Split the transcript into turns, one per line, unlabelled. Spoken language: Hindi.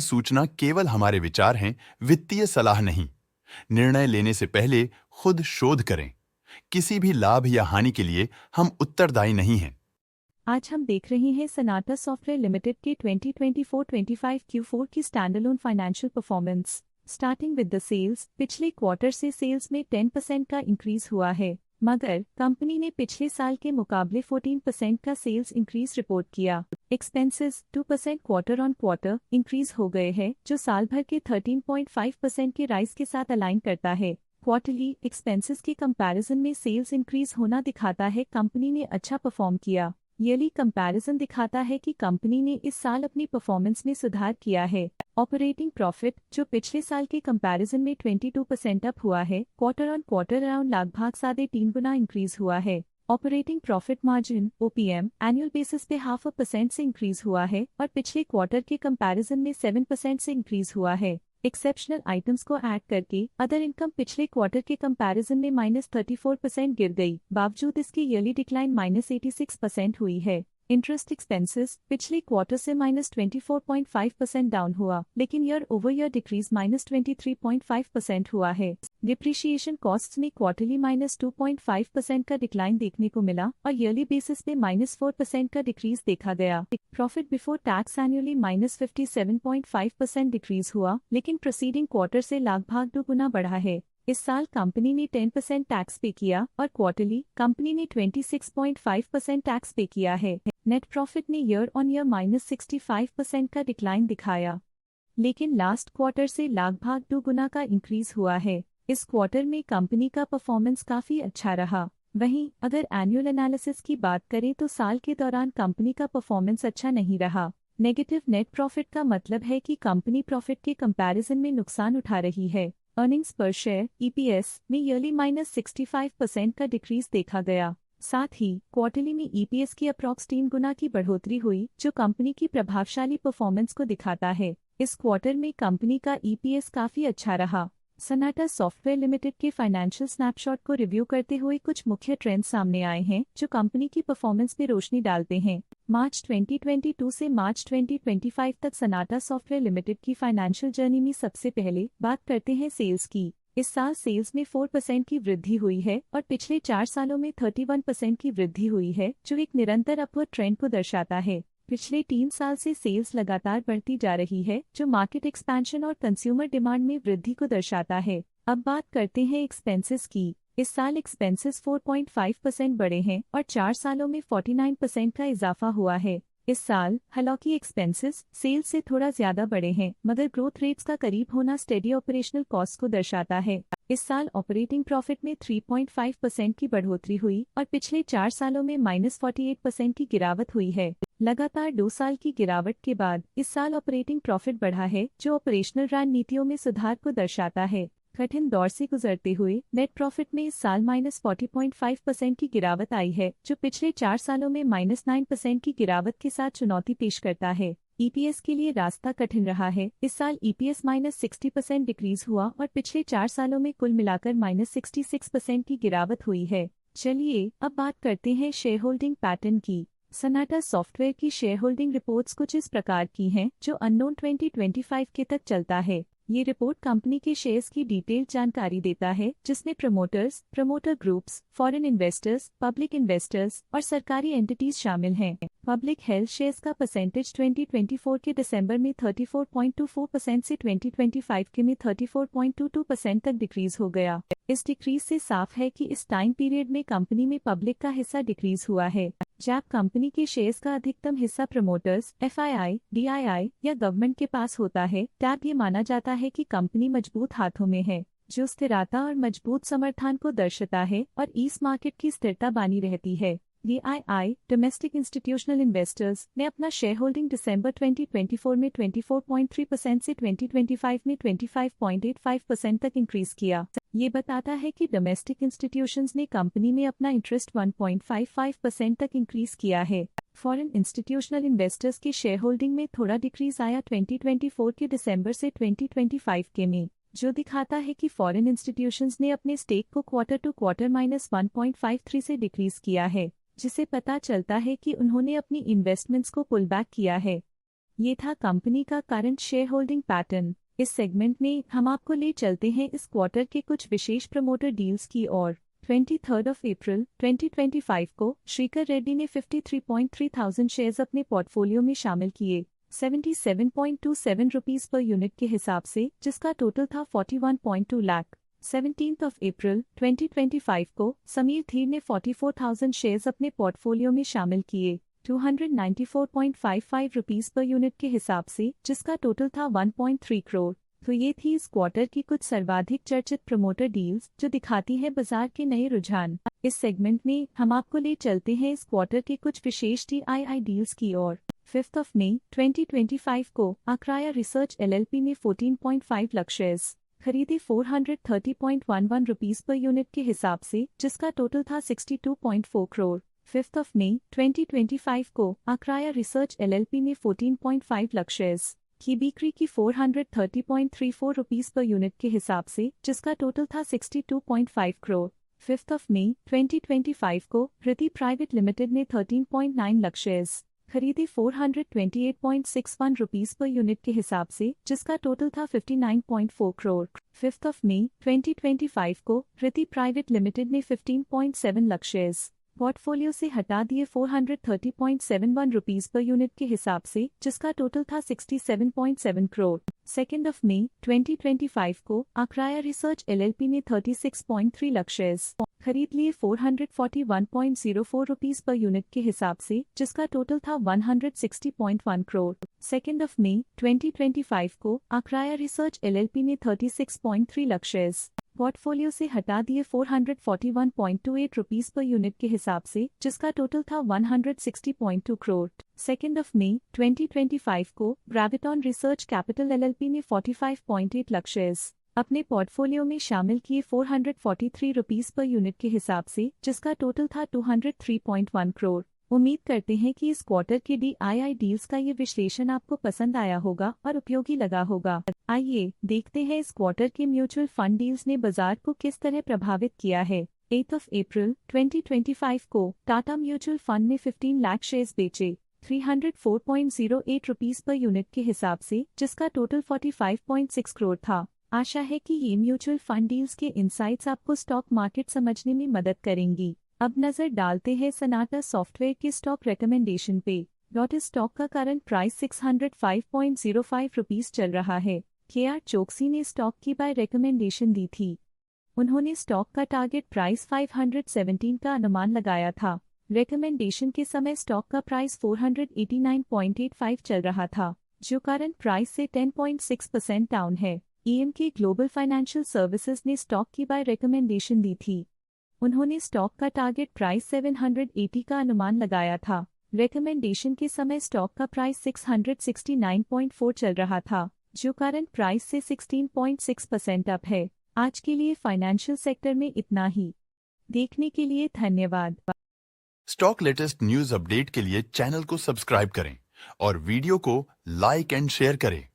सूचना केवल हमारे विचार हैं, वित्तीय सलाह नहीं। निर्णय लेने से पहले खुद शोध करें। किसी भी लाभ या हानि के लिए हम उत्तरदायी नहीं हैं।
आज हम देख रहे हैं सनाटा सॉफ्टवेयर लिमिटेड के 2024-25 Q4 की standalone financial performance. Starting with the sales, पिछले क्वार्टर से सेल्स में 10% का इंक्रीज हुआ है, मगर कंपनी ने पिछले साल के मुकाबले 14% का सेल्स इंक्रीज रिपोर्ट किया। Expenses 2% quarter on quarter increase हो गए हैं, जो साल भर के 13.5% के राइज के साथ अलाइन करता है। क्वार्टरली एक्सपेंसेस के कंपैरिजन में सेल्स इंक्रीज होना दिखाता है कंपनी ने अच्छा परफॉर्म किया। ईयरली कंपैरिजन दिखाता है कि कंपनी ने इस साल अपनी परफॉर्मेंस में सुधार किया है। ऑपरेटिंग प्रॉफिट, जो पिछले साल के कंपैरिजन में 22% अप हुआ है, क्वार्टर ऑन क्वार्टर अराउंड लगभग 3.5 गुना इंक्रीज हुआ है। Operating profit margin OPM annual basis पे 0.5% से इंक्रीज हुआ है और पिछले क्वार्टर के कंपैरिजन में 7% से इंक्रीज हुआ है। एक्सेप्शनल आइटम्स को ऐड करके अदर इनकम पिछले क्वार्टर के कंपैरिजन में -34% गिर गई, बावजूद इसकी ईयरली डिक्लाइन -86% हुई है। इंटरेस्ट एक्सपेंसेस पिछले क्वार्टर से -24.5% डाउन हुआ, लेकिन ईयर ओवर ईयर डिक्रीज -23.5% हुआ है। डिप्रिशिएशन कॉस्ट्स में क्वार्टरली -2.5% का डिक्लाइन देखने को मिला और ईयरली बेसिस में -4% का डिक्रीज देखा गया। Profit before tax annually -57.5% decrease हुआ, लेकिन प्रोसीडिंग क्वार्टर से लगभग 2 गुना बढ़ा है। इस साल कंपनी ने 10% टैक्स पे किया और क्वार्टरली कंपनी ने 26.5% टैक्स पे किया है। नेट प्रॉफिट ने ईयर ऑन ईयर -65% का डिक्लाइन दिखाया, लेकिन लास्ट क्वार्टर से लगभग 2 गुना का इंक्रीज हुआ है। इस क्वार्टर में कंपनी का परफॉर्मेंस काफी अच्छा रहा। वहीं अगर एनुअल एनालिसिस की बात करें तो साल के दौरान कंपनी का परफॉर्मेंस अच्छा नहीं रहा। नेगेटिव नेट प्रॉफिट का मतलब है कि कंपनी प्रॉफिट के कंपैरिजन में नुकसान उठा रही है। अर्निंग्स पर शेयर EPS में ईयरली -65% का डिक्रीज देखा गया। साथ ही क्वार्टरली में EPS की अप्रॉक्स 3 गुना की बढ़ोतरी हुई, जो कंपनी की प्रभावशाली परफॉर्मेंस को दिखाता है। इस क्वार्टर में कंपनी का EPS काफी अच्छा रहा। सनाटा सॉफ्टवेयर लिमिटेड के फाइनेंशियल स्नैपशॉट को रिव्यू करते हुए कुछ मुख्य ट्रेंड्स सामने आए हैं, जो कंपनी की परफॉर्मेंस पे रोशनी डालते हैं। मार्च 2022 से मार्च 2025 तक सनाटा सॉफ्टवेयर लिमिटेड की फाइनेंशियल जर्नी में सबसे पहले बात करते हैं सेल्स की। इस साल सेल्स में 4% की वृद्धि हुई है और पिछले 4 सालों में 31% की वृद्धि हुई है, जो एक निरंतर अपवर्ड ट्रेंड को दर्शाता है। पिछले 3 साल से सेल्स लगातार बढ़ती जा रही है, जो मार्केट एक्सपेंशन और कंज्यूमर डिमांड में वृद्धि को दर्शाता है। अब बात करते हैं एक्सपेंसेस की। इस साल एक्सपेंसेस 4.5% बढ़े हैं और 4 सालों में 49% का इजाफा हुआ है। इस साल हालांकि एक्सपेंसेस सेल्स से थोड़ा ज्यादा बढ़े हैं, मगर ग्रोथ रेट्स का करीब होना स्टेडी ऑपरेशनल कॉस्ट को दर्शाता है। इस साल ऑपरेटिंग प्रॉफिट में 3.5% की बढ़ोतरी हुई और पिछले 4 सालों में -48% की गिरावट हुई है। लगातार 2 साल की गिरावट के बाद इस साल ऑपरेटिंग प्रॉफिट बढ़ा है, जो ऑपरेशनल रणनीतियों में सुधार को दर्शाता है। कठिन दौर से गुजरते हुए नेट प्रॉफिट में इस साल -40.5% की गिरावट आई है, जो पिछले 4 सालों में -9% की गिरावट के साथ चुनौती पेश करता है। EPS के लिए रास्ता कठिन रहा है। इस साल EPS -60% डिक्रीज हुआ और पिछले 4 सालों में कुल मिलाकर -66% की गिरावट हुई है। चलिए अब बात करते हैं शेयर होल्डिंग पैटर्न की। सनाटा सॉफ्टवेयर की शेयर होल्डिंग रिपोर्ट्स कुछ इस प्रकार की हैं, जो अननोन 2025 के तक चलता है। ये रिपोर्ट कंपनी के शेयर्स की डिटेल्ड जानकारी देता है, जिसमें promoters, promoter groups, foreign investors, public investors और सरकारी एंटिटीज शामिल हैं। पब्लिक हेल्थ शेयर्स का परसेंटेज 2024 के दिसंबर में 34.24% से 2025 के में 34.22% तक डिक्रीज हो गया। इस डिक्रीज से साफ है कि इस टाइम पीरियड में कंपनी में पब्लिक का हिस्सा डिक्रीज हुआ है। जब कंपनी के शेयर्स का अधिकतम हिस्सा प्रमोटर्स, FII, DII या गवर्नमेंट के पास होता है, तब ये माना जाता है कि कंपनी मजबूत हाथों में है, जो स्थिरता और मजबूत समर्थन को दर्शाता है और इस मार्केट की स्थिरता बनी रहती है। DII, डोमेस्टिक इंस्टीट्यूशनल इन्वेस्टर्स, ने अपना शेयर होल्डिंग दिसंबर 2024 में 24.3% से 2025 में 25.85% तक इंक्रीज किया। ये बताता है कि डोमेस्टिक इंस्टीट्यूशंस ने कंपनी में अपना इंटरेस्ट 1.55% तक इंक्रीज किया है। फॉरेन इंस्टीट्यूशनल इन्वेस्टर्स के शेयर होल्डिंग में थोड़ा डिक्रीज आया 2024 के दिसंबर से 2025 के में, जो दिखाता है कि फॉरेन इंस्टीट्यूशंस ने अपने स्टेक को क्वार्टर टू क्वार्टर -1.53 से डिक्रीज किया है, जिसे पता चलता है कि उन्होंने अपनी इन्वेस्टमेंट्स को पुल बैक किया है। ये था कंपनी का करंट शेयर होल्डिंग पैटर्न। इस सेगमेंट में हम आपको ले चलते हैं इस क्वार्टर के कुछ विशेष प्रमोटर डील्स की ओर। 23 अप्रैल 2025 को श्रीकर रेड्डी ने 53,300 शेयर्स अपने पोर्टफोलियो में शामिल किए 77.27 रुपीस पर यूनिट के हिसाब से, जिसका टोटल था 41.2 लाख। 17 अप्रैल 2025 को समीर धीर ने 44,000 शेयर्स अपने पोर्टफोलियो में शामिल किए 294.55 रुपीस पर यूनिट के हिसाब से, जिसका टोटल था 1.3 करोड़। तो ये थी इस क्वार्टर की कुछ सर्वाधिक चर्चित प्रमोटर डील्स, जो दिखाती है बाजार के नए रुझान। इस सेगमेंट में हम आपको ले चलते हैं इस क्वार्टर के कुछ विशेष DII डील्स की ओर। 5 मई 2025 को आक्राया रिसर्च LLP ने 14.5 लाख शेयर्स खरीदे 430.11 रुपीस पर यूनिट के हिसाब से, जिसका टोटल था 62.4 करोड़। 5 मई 2025 को आक्राया रिसर्च LLP ने 14.5 लाख शेयर्स की बिक्री की 430.34 रुपीस पर यूनिट के हिसाब से, जिसका टोटल था 62.5 करोड़। 5 मई 2025 को रति प्राइवेट लिमिटेड ने 13.9 लाख शेयर्स खरीदे 428.61 रुपीस पर यूनिट के हिसाब से, जिसका टोटल था 59.4 करोड़। 5 मई 2025 को रति प्राइवेट लिमिटेड ने 15.7 लाख शेयर्स पोर्टफोलियो से हटा दिए 430.71 रुपीस पर यूनिट के हिसाब से, जिसका टोटल था 67.7 करोड़। 2 मई 2025 को आक्राया रिसर्च LLP ने 36.3 लाख शेयर्स खरीद लिए 441.04 रुपीस पर यूनिट के हिसाब से, जिसका टोटल था 160.1 करोड़। 2 मई 2025 को आक्राया रिसर्च LLP ने 36.3 लाख शेयर्स पोर्टफोलियो से हटा दिए 441.28 रुपीस पर यूनिट के हिसाब से, जिसका टोटल था 160.2 करोड़। 2 मई 2025 को ग्रेविटॉन रिसर्च कैपिटल LLP ने 45.8 लाख शेयर्स अपने पोर्टफोलियो में शामिल किए 443 रुपीस पर यूनिट के हिसाब से, जिसका टोटल था 203.1 करोड़। उम्मीद करते हैं कि इस क्वार्टर के DII डील्स का ये विश्लेषण आपको पसंद आया होगा और उपयोगी लगा होगा। आइए देखते हैं इस क्वार्टर के म्यूचुअल फंड डील्स ने बाजार को किस तरह प्रभावित किया है। 8 अप्रैल 2025 को टाटा म्यूचुअल फंड ने 15 लाख शेयर्स बेचे 304.08 रुपीस पर यूनिट के हिसाब से, जिसका टोटल 45.6 करोड़ था। आशा है कि ये म्यूचुअल फंड डील्स के इंसाइट्स आपको स्टॉक मार्केट समझने में मदद करेंगी। अब नजर डालते हैं सनाटा सॉफ्टवेयर के स्टॉक रिकमेंडेशन पे। इस स्टॉक का करंट प्राइस 605.05 रुपीस चल रहा है। KR चोकसी ने स्टॉक की बाय रिकमेंडेशन दी थी। उन्होंने स्टॉक का टारगेट प्राइस 517 का अनुमान लगाया था। रिकमेंडेशन के समय स्टॉक का प्राइस 489.85 चल रहा था, जो करंट प्राइस से 10.6% डाउन है। EMK ग्लोबल फाइनेंशियल सर्विसेज ने स्टॉक की बाय रिकमेंडेशन दी थी। उन्होंने स्टॉक का टारगेट प्राइस 780 का अनुमान लगाया था। रिकमेंडेशन के समय स्टॉक का प्राइस 669.4 चल रहा था, जो करंट प्राइस से 16.6% अप है। आज के लिए फाइनेंशियल सेक्टर में इतना ही। देखने के लिए धन्यवाद।
स्टॉक लेटेस्ट न्यूज अपडेट के लिए चैनल को सब्सक्राइब करें और वीडियो को लाइक एंड शेयर करें।